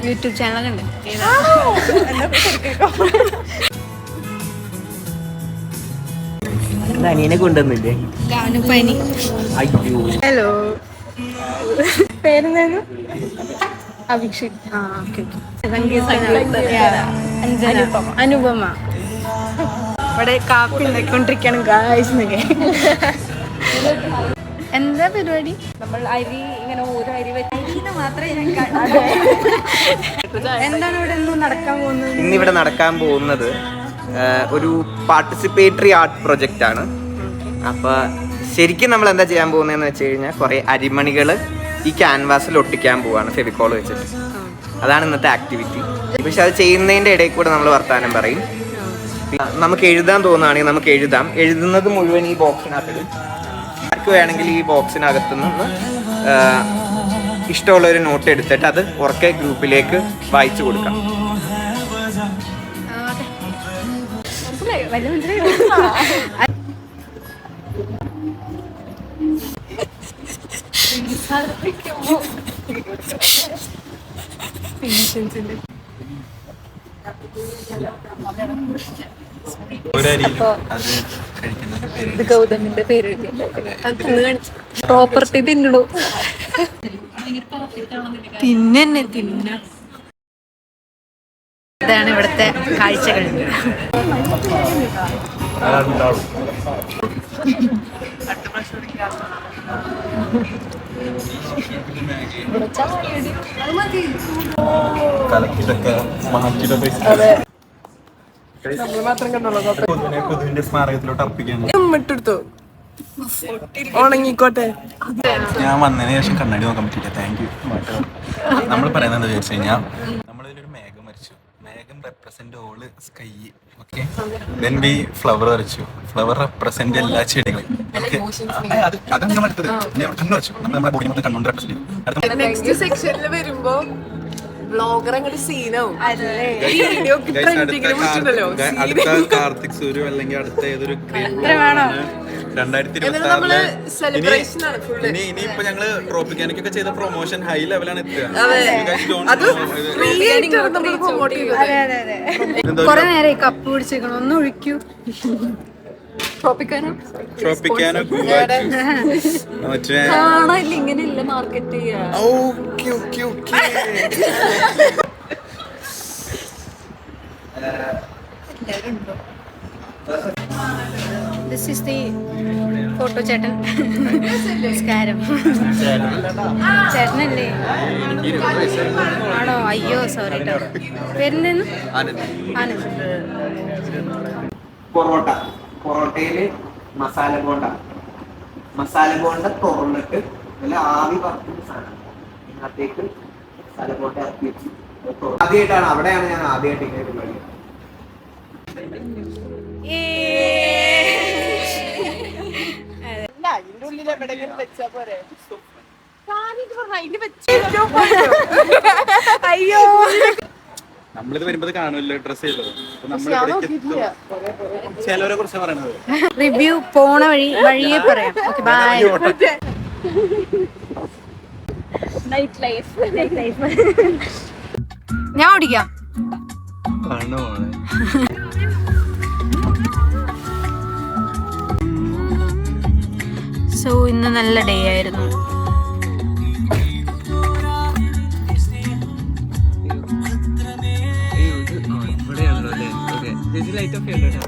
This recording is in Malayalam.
യൂട്യൂബ് ചാനലുണ്ട്. അനിയനെ കൊണ്ടുവന്നില്ലേ? അയ്യോ. ഹലോ, പേരെന്തായിരുന്നു? അഭിഷേക്. ആ ഓക്കെ ഓക്കെ. അനുപമ. ഇവിടെ കാപ്പി ഉണ്ടാക്കിക്കൊണ്ടിരിക്കുകയാണ് ഗായ്സ്. എന്താ പരിപാടി? നമ്മൾ അരി ഇങ്ങനെ ഓരോ അരി വെച്ചിട്ട് മാത്രമേ എന്താണ് ഇവിടെ ഇന്ന് നടക്കാൻ പോകുന്നത്? ഇന്നിവിടെ നടക്കാൻ പോകുന്നത് ഒരു പാർട്ടിസിപ്പേറ്ററി ആർട്ട് പ്രൊജക്റ്റ് ആണ്. അപ്പൊ ശരിക്കും നമ്മൾ എന്താ ചെയ്യാൻ പോകുന്നതെന്ന് വെച്ച് കഴിഞ്ഞാൽ കുറെ അരിമണികൾ ഈ ക്യാൻവാസിൽ ഒട്ടിക്കാൻ പോവാണ് ഫെവിക്കോൾ വെച്ചിട്ട്. അതാണ് ഇന്നത്തെ ആക്ടിവിറ്റി. പക്ഷെ അത് ചെയ്യുന്നതിന്റെ ഇടയിൽ കൂടെ നമ്മൾ വർത്താനം പറയും. നമുക്ക് എഴുതാൻ തോന്നുകയാണെങ്കിൽ നമുക്ക് എഴുതാം. എഴുതുന്നത് മുഴുവൻ ഈ ബോക്സിനകത്തിടും. ആർക്ക് വേണമെങ്കിൽ ഈ ബോക്സിനകത്തു നിന്ന് ഇഷ്ടമുള്ള ഒരു നോട്ട് എടുത്തിട്ട് അത് ഉറക്കെ ഗ്രൂപ്പിലേക്ക് വായിച്ചു കൊടുക്കാം. ഇത് ഗൗതമിന്റെ പേര് പ്രോപ്പർട്ടി തിന്നണു. തിന്നെ തിന്ന. ഇതാണ് ഇവിടുത്തെ കാഴ്ചകൾ. ഉണങ്ങിക്കോട്ടെ. ഞാൻ വന്നതിന് ശേഷം കണ്ണാടി നോക്കാൻ പറ്റില്ല. Thank you. നമ്മൾ പറയുന്നത് എന്താ ചോദിച്ചു കഴിഞ്ഞാൽ നമ്മളിതിലൊരു മേഘം വരച്ചു. മേഘം represent all sky. Okay, then B flower വരച്ചു. ഫ്ലവർ റെപ്രസെന്റ് എല്ലാ ചെടികളും. അതാണ് നമ്മൾ എടുത്തത്. കണ്ണു വരച്ചു. നമ്മൾ നമ്മുടെ ബോഡി മൊത്തം കണ്ണുകൊണ്ട് റെപ്രസെന്റ് ചെയ്യും. നെക്സ്റ്റ് സെക്ഷനിൽ വരുമ്പോ ബ്ലോഗർ അങ്ങോട്ട് സീനാവും. അടുത്ത കാർത്തിക് സൂര്യ അല്ലെങ്കിൽ അടുത്ത ഏതൊരു 2024 ഇനിയിപ്പോ ഞങ്ങള് ട്രോപ്പിക്കാനൊക്കെ ചെയ്ത പ്രൊമോഷൻ ഹൈ ലെവലാണ് എത്തുക. കൊറേ നേരം കപ്പ് പിടിച്ചേക്കണം. ഒന്ന് ഒഴിക്കൂ. ട്രോപ്പിക്കാനോ ഇങ്ങനെയല്ല മാർക്കറ്റ് ചെയ്യാ. ദിസ് ഈസ് ദി ഫോട്ടോ ചേട്ടൻ. നമസ്കാരം. ചേട്ടനല്ലേ? ആണോ? അയ്യോ സോറി കേട്ടോ. പേരെന്തായിരുന്നു? ആനന്ദ്. പൊറോട്ടയില് മസാല ബോണ്ട തുറന്നിട്ട് നല്ല ആവി പറക്കുന്ന സാധനം ഇതിനകത്തേക്ക് മസാല ബോണ്ട ഇറക്കി വെച്ച് ആദ്യമായിട്ടാണ്. അവിടെയാണ് ഞാൻ ആദ്യമായിട്ട് ഇങ്ങനെ പരിപാടി. അയ്യോ, നമ്മളിത് വരുമ്പോ കാണുമല്ലോ ഡ്രസ് ചെയ്തോ. ചിലവരെ കുറിച്ച് പറയണത് റിവ്യൂ പോണ വഴിയേ പറയാം. Okay bye. Night life. ഞാൻ ഓടിക്കാം. സോ ഇന്ന് നല്ല ഡേ ആയിരുന്നു. ലൈറ്റ് ഓഫ് ചെയ്യണ്ടോ?